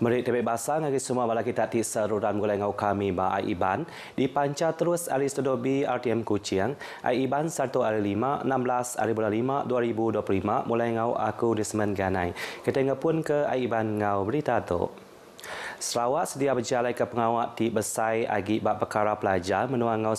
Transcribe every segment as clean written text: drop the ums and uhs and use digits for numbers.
Merik tebek basah ngagi semua bala kita ti seruran gulai ngau kami ba ai iban dipancar terus ari stodobi RTM Kuching ai iban 1 hari 5 16 hari bulan 5 2025 mulai ngau aku di semen ganai. Kita ngepun ke ai iban ngau berita tu. Sarawak sedia berjalan ke pengawal di Besai agi bab perkara pelajar menuang ngau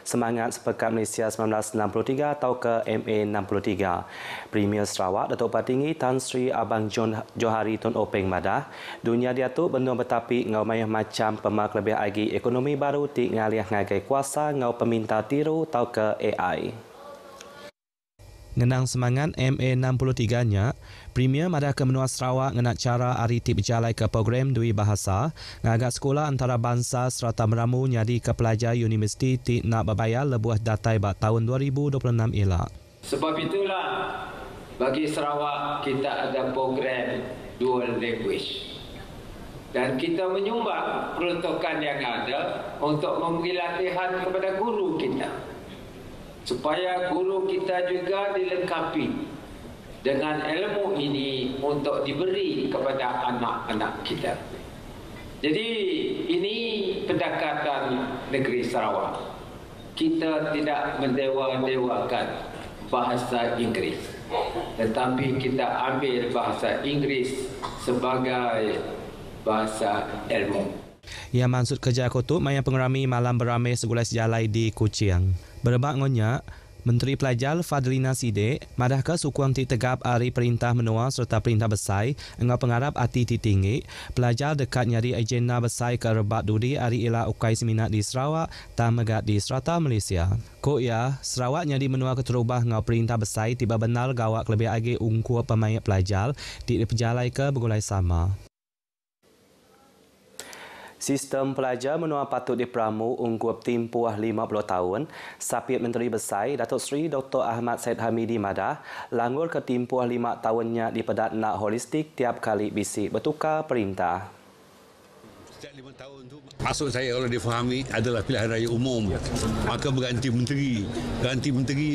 semangat Sepekat Malaysia 1963 atau ke MA 63. Premier Sarawak Datuk Patinggi Tan Sri Abang Johari Tun Openg Madah, dunia dia tu benar betapi ngau mayah macam pemak lebih agi ekonomi baru ti ngalih ngagai kuasa ngau peminta tiru atau ke AI. Ngenang semangat MA 63-nya, Premier Madah ke Menua Sarawak ngenak cara hari ti berjalai ke program dui bahasa, ngagak sekolah antarabangsa serta meramu nyadi ke pelajar universiti ti nak berbayar lebuh datai bak tahun 2026 elak. Sebab itulah bagi Sarawak kita ada program dual language. Dan kita menyumbang peruntukan yang ada untuk memberi latihan kepada guru kita. Supaya guru kita juga dilengkapi dengan ilmu ini untuk diberi kepada anak-anak kita. Jadi ini pendekatan negeri Sarawak. Kita tidak mendewa-dewakan bahasa Inggeris, tetapi kita ambil bahasa Inggeris sebagai bahasa ilmu. Ia maksud kerja kotuk maya pengerami malam beramai segulai sejalai di Kuching. Berebak ngonya, Menteri Pelajar Fadlina Sidek madah ke sukuang ti tegap hari perintah menua serta perintah besai engau pengarap ati ti tinggi pelajar dekat nyari agenda besai ke rebat duri hari ila ukai seminat di Sarawak tak megat di serata Malaysia. Kok ya, Sarawak nyari menua keterubah ngau perintah besai tiba benar gawak lebih agi ungku pemain pelajar di perjalai ke begulai sama. Sistem pelajar menua patut diperamu unggup timpuah 50 tahun. Sapit Menteri Besai Datuk Seri Dr. Ahmad Said Hamidi Madah langur ke timpuah 5 tahunnya di pedat nak holistik tiap kali bisik bertukar perintah. Setiap 5 tahun tu maksud saya kalau difahami adalah pilihan raya umum, maka berganti menteri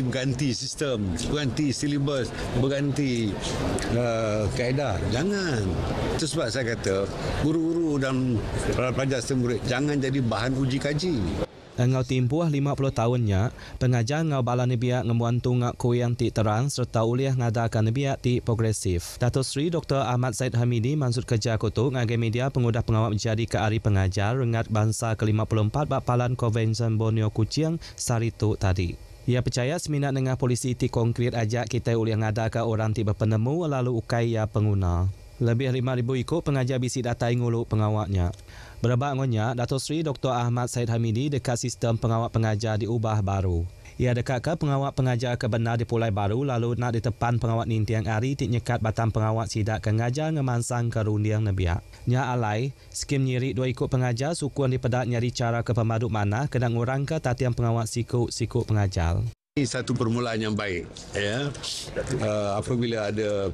berganti sistem, berganti silibus, berganti kaedah. Jangan. Itu sebab saya kata guru-guru dan pelajar sistem murid jangan jadi bahan uji kaji. Engau timpuah 50 tahunnya, pengajar ngau bala nebiak ngemuantu ngak kuyang ti terang serta uliah ngadakan nebiak ti progresif. Datuk Seri Dr. Ahmad Said Hamidi maksud kerja kutuk ngagai media pengudah pengawal menjadi ke hari pengajar rengat bangsa ke-54 Bapalan Konvensyen Borneo Kuching Saritu tadi. Ia percaya seminat dengan polisi ti konkret ajak kita uliah ngadakan orang ti berpenemu lalu ukai ya pengguna. Lebih 5,000 ikut pengajar bisi datai ngulu pengawaknya. Berebak ngonya, Datuk Seri Dr. Ahmad Said Hamidi dekat sistem pengawak pengajar diubah baru. Ia dekat ke pengawak pengajar kebenar dipulai baru lalu nak ditepan pengawak nintiang ari tik nyekat batang pengawak sidak ke ngajar ngemansang ke rundiang nebiak. Nya alai, skim nyirik 2 ikut pengajar sukuan dipedak nyari cara ke pemaduk mana kena ngurang ke tatian pengawak sikut pengajar. Ini satu permulaan yang baik, ya. Apabila ada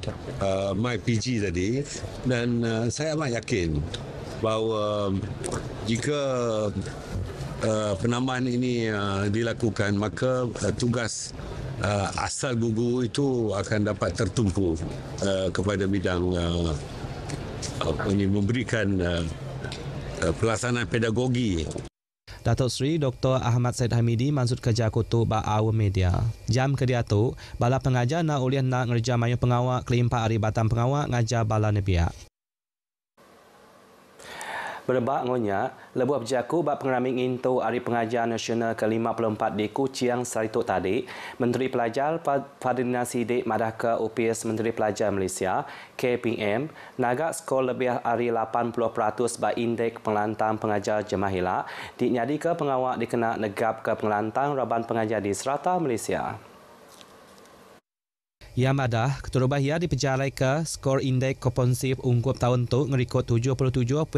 My PG tadi, dan saya amat yakin bahawa jika penambahan ini dilakukan, maka tugas asal guru itu akan dapat tertumpu kepada bidang memberikan pelaksanaan pedagogi. Datuk Seri Dr. Ahmad Said Hamidi maksud kerja kutu ba awam media. Jam ke dia tu, bala pengajar nak uliah nak ngerja mayu pengawak kelimpa hari batang pengawak ngajar bala nebiak. Berebak ngonya, lebuh berjaku bak pengeraming into Hari Pengajar Nasional ke-54 di Kuching Saritu tadi, Menteri Pelajar Fadlina Sidek madah ke UPS Menteri Pelajar Malaysia, KPM, nagak skor lebih hari 80% bak indeks pengelantang pengajar jemahila, dinyadi ke pengawak dikena negap ke pengelantang Raban Pengajar di serata Malaysia. Ia madah, keturubah ia diperjalai ke skor indeks komponsif unggup tahun tu ngerikut 77.65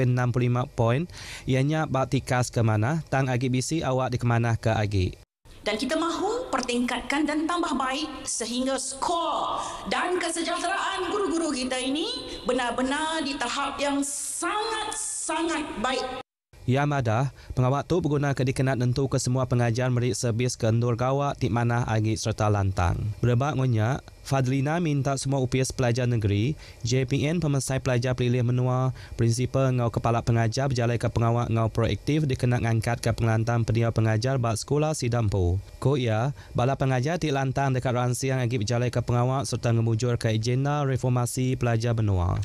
poin. Ianya bak tikas ke mana, tang agi bisi awak di kemana ke agi. Dan kita mahu pertingkatkan dan tambah baik sehingga skor dan kesejahteraan guru-guru kita ini benar-benar di tahap yang sangat-sangat baik. Yamada, pengawak tu berguna kedikenat nentu ke semua pengajar merik servis ke Nur Gawak di mana agi serta lantang. Berebak ngonyak, Fadlina minta semua UPS pelajar negeri, JPN pemesai pelajar pilih menua, prinsipal ngau kepala pengajar berjalai ke pengawak ngau proaktif dikenat ngangkat ke pengelantan pendidikan pengajar bak sekolah Sidampu. Ko ia, bala pengajar di lantang dekat ransi yang agi berjalai ke pengawak serta ngemujur ke agenda reformasi pelajar benua.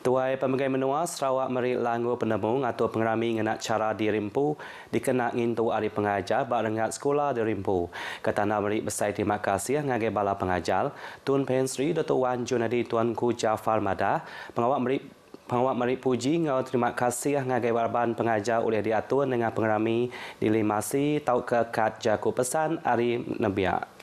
Tuai Pemegai Menua Sarawak Merik Langgur Penemu atau pengerami ngenak cara dirimpu dikenak ngintu hari pengajar bak rengat sekolah dirimpu. Ketana Merik besai terima kasih ngagai bala pengajar Tun Pen Sri Dato' Wan Junadi Tuanku Jafar Madah Pengawak Merik puji ngau terima kasih ngagai warban pengajar oleh diatur dengan pengerami dilimasi tau ke kad jaku pesan hari nebiak.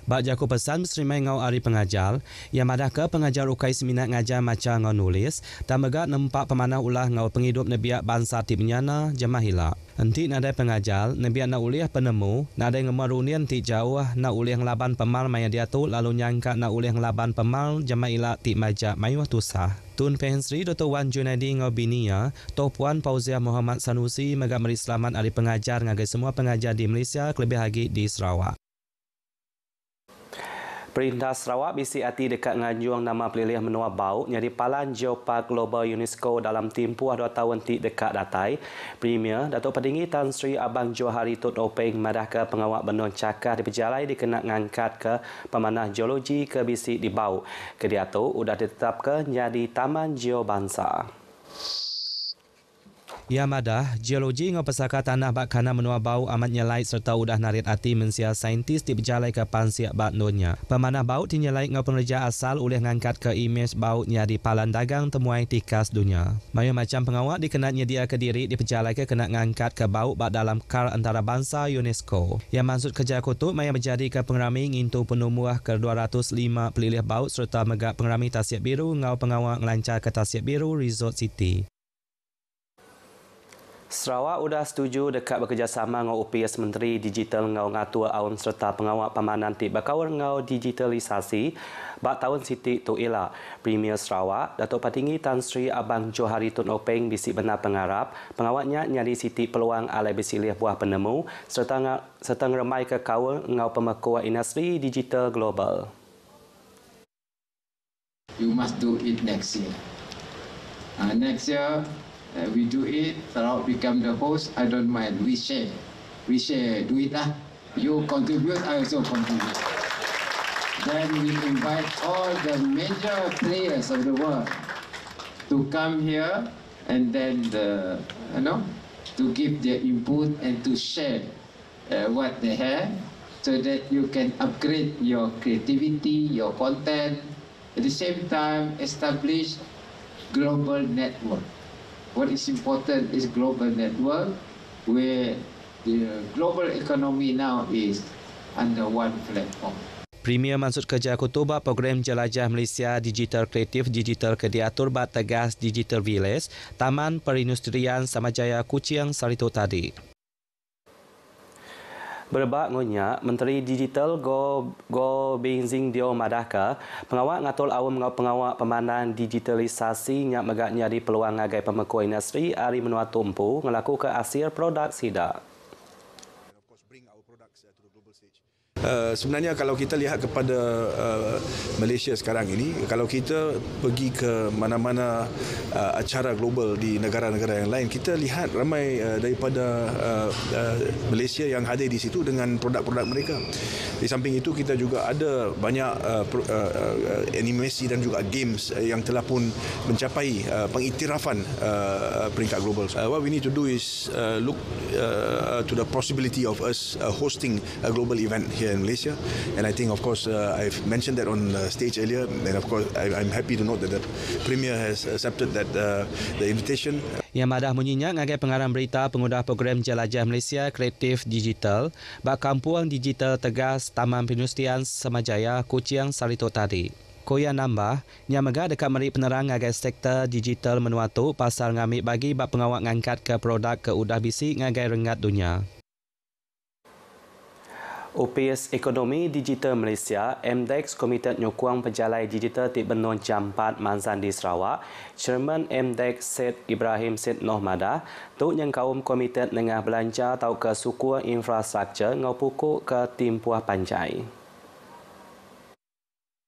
Bak jaku pesan berserimai ngau hari pengajar, yang madah ke pengajar ukai seminat ngajar macam ngau nulis, dan megak nempak pemanah ulah ngau penghidup nebiak bangsa ti benyana jemahila. Enti nadai pengajar, nebiak nak uliah penemu, nadai ngemarunian ti jauh nak uliah ngelaban pemal maya diatu lalu nyangka nak uliah ngelaban pemal jemahila ti majak mayuh tusah. Tun Pensri Dato' Wan Junadi ngau binia, Toh Puan Fauziah Muhammad Sanusi megak meri selamat hari pengajar ngagai semua pengajar di Malaysia kelebih lagi di Sarawak. Perintah Sarawak bisi hati dekat nganjuang nama pelilih menua bau nyari palan Geopark Global UNESCO dalam tempoh 2 tahun ti dekat datai. Premier Datuk Petinggi Tan Sri Abang Johari Tut Openg madah ke pengawak benua cakar di pejalai dikenak ngangkat ke pemanah geologi ke bisi di bau. Kedia tu sudah ditetapkan jadi Taman Geo Bangsa. Yamada, geologi ngau pesaka tanah bak kana menua bau amat nyelait serta udah narit hati mensia saintis di berjalai ke pansiak bak nonya. Pemanah bau dinyelait ngau pengerja asal oleh ngangkat ke imej bau nyadi palan dagang temuai tikas dunia. Mayu macam pengawak dikenat nyedia ke diri di berjalai ke kena ngangkat ke bau bak dalam kar antarabangsa UNESCO. Yang maksud kerja kutub maya menjadi ke pengerami ngintu penumuh ke 205 pelilih bau serta megak pengerami Tasik Biru ngau pengawak ngelancar ke Tasik Biru Resort City. Sarawak sudah setuju dekat bekerjasama dengan UPS Menteri Digital ngau ngatua awam serta pengawak pamanan ti bakawal ngau digitalisasi bak tahun siti tu ila. Premier Sarawak Datuk Petinggi Tan Sri Abang Johari Tun Openg bisi benar pengarap pengawaknya nyari siti peluang alai bisilih buah penemu serta ngeremai ke kawal ngau pemekuah industri digital global. You must do it next year. Next year we do it, Sarawak become the host, I don't mind, we share, do it lah. You contribute, I also contribute. Then we invite all the major players of the world to come here and then, to give their input and to share what they have so that you can upgrade your creativity, your content, at the same time establish global network. What is important is global network where the global economy now is under one platform. Premier Mansud Kerja Kutubah program Jelajah Malaysia Digital Kreatif Digital Kediatur Bat Tegas Digital Village Taman Perindustrian Samajaya Kuching Sarito tadi. Berbak ngonya, Menteri Digital Go Benzing Dio Madaka, pengawak ngatul awam ngau pengawak pemanan digitalisasi nyak megak nyari peluang ngagai pemekuah industri ari menua tumpu ngelaku ke asir produk sidak. Sebenarnya kalau kita lihat kepada Malaysia sekarang ini, kalau kita pergi ke mana-mana acara global di negara-negara yang lain, kita lihat ramai daripada Malaysia yang hadir di situ dengan produk-produk mereka. Di samping itu kita juga ada banyak animasi dan juga games yang telah pun mencapai pengiktirafan peringkat global. What we need to do is look to the possibility of us hosting a global event here in Malaysia, and I think of course I've mentioned that on stage earlier, and of course I'm happy to note that the Premier has accepted that the invitation. Yang madah menyinyat ngagai pengarang berita pengudah program Jelajah Malaysia Kreatif Digital bak Kampung Digital Tegas Taman Perindustrian Samajaya Kuching Sarito tadi. Koya nambah, yang megah dekat meri penerang ngagai sektor digital menua tu pasal ngambil bagi bak pengawak ngangkat ke produk ke udah bisi ngagai rengat dunia. Opis Ekonomi Digital Malaysia, MDEX Komite Nyukuang Penjalai Digital di Benua Jampat Manzan di Sarawak, Chairman MDEX Syed Ibrahim Syed Nohmadah, tu yang kaum komite nengah belanja tau ke suku infrastruktur ngau pukuk ke Timpuah Panjai.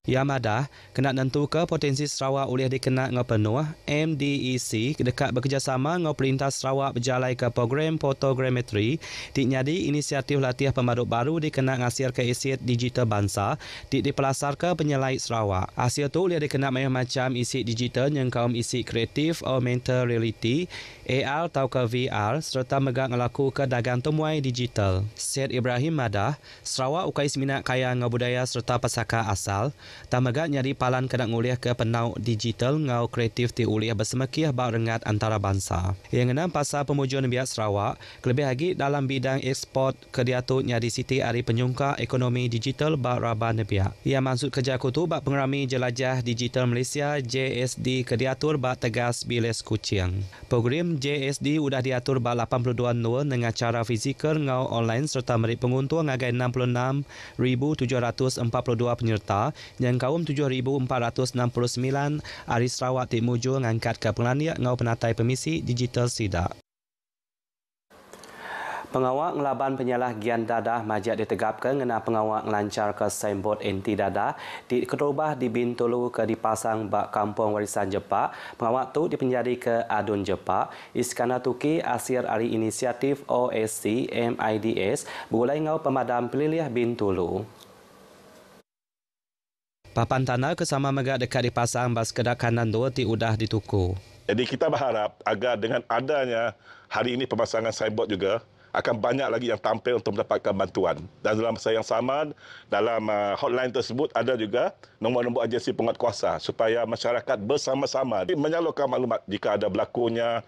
Yamadah kena nentu ke potensi Sarawak boleh dikena ngau penuh MDEC dekat bekerjasama ngau Perintah Sarawak berjalai ke program fotogrametri dinyadi inisiatif latih pemaduk baru dikena ngasir ke aset digital bangsa dipelasar ke penyelai Sarawak. Hasil tu boleh dikena macam isi digital yang kaum isi kreatif augmented reality AR atau ke VR serta megak ngelaku ke dagang temuai digital. Syed Ibrahim Madah, Sarawak ukai seminat kaya ngau budaya serta pasaka asal tamaga nyari palan kena nguliah ke penau digital ngau kreatif ti uliah bersemekih bak rengat antara bangsa. Yang enam pasal pemujuan biak Sarawak, kelebih lagi dalam bidang ekspor ke diatur nyari siti hari penyungka ekonomi digital bak Rabah Nebiak. Ia maksud kerja kutu bak pengerami jelajah digital Malaysia JSD ke diatur bak Tegas Biles Kuching. Program JSD sudah diatur bak 82 nur dengan cara fizikal ngau online serta merit penguntung ngagai 66,742 penyerta yang kaum 7,469 hari Sarawak Timuju ngangkat ke penglaniak ngau penatai Permisi Digital Sidak. Pengawak ngelaban penyalah gian dadah majak ditegapkan ngena pengawak ngelancar ke signboard anti dadah di Kedobah di Bintulu ke dipasang bak Kampung Warisan Jepak. Pengawak tu dipenjari ke Adun Jepak. Iskandar Tuki asir hari inisiatif OSC MIDS berulai ngau pemadam pelilih Bintulu. Papan tanah kesama megak dekat dipasang bas kedak kanan dua ti udah dituku. Jadi kita berharap agar dengan adanya hari ini pemasangan signboard juga akan banyak lagi yang tampil untuk mendapatkan bantuan. Dan dalam masa yang sama, dalam hotline tersebut ada juga nombor-nombor agensi penguatkuasa supaya masyarakat bersama-sama menyalurkan maklumat jika ada berlakunya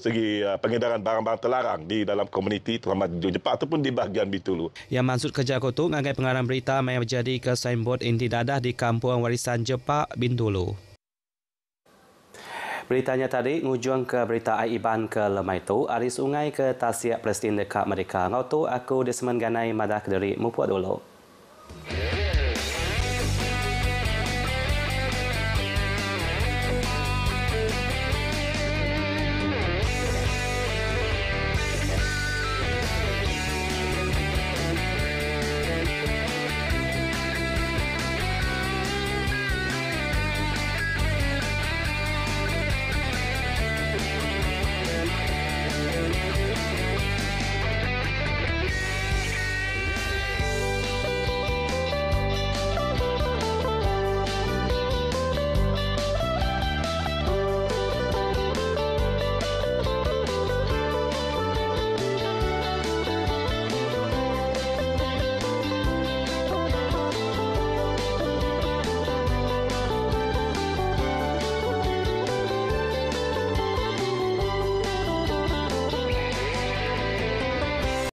segi pengedaran barang-barang terlarang di dalam komuniti terutama di Jepak ataupun di bahagian Bintulu. Yang maksud kerja kutu ngagai pengarang berita yang berjadi ke signboard inti dadah di Kampung Warisan Jepak Bintulu. Beritanya tadi ngujung ke berita Aiban ke Lemai tu, ari sungai ke Tasiak Palestin dekat mereka. Ngau tu aku Desmond Ganai madah kediri mupuak dulu.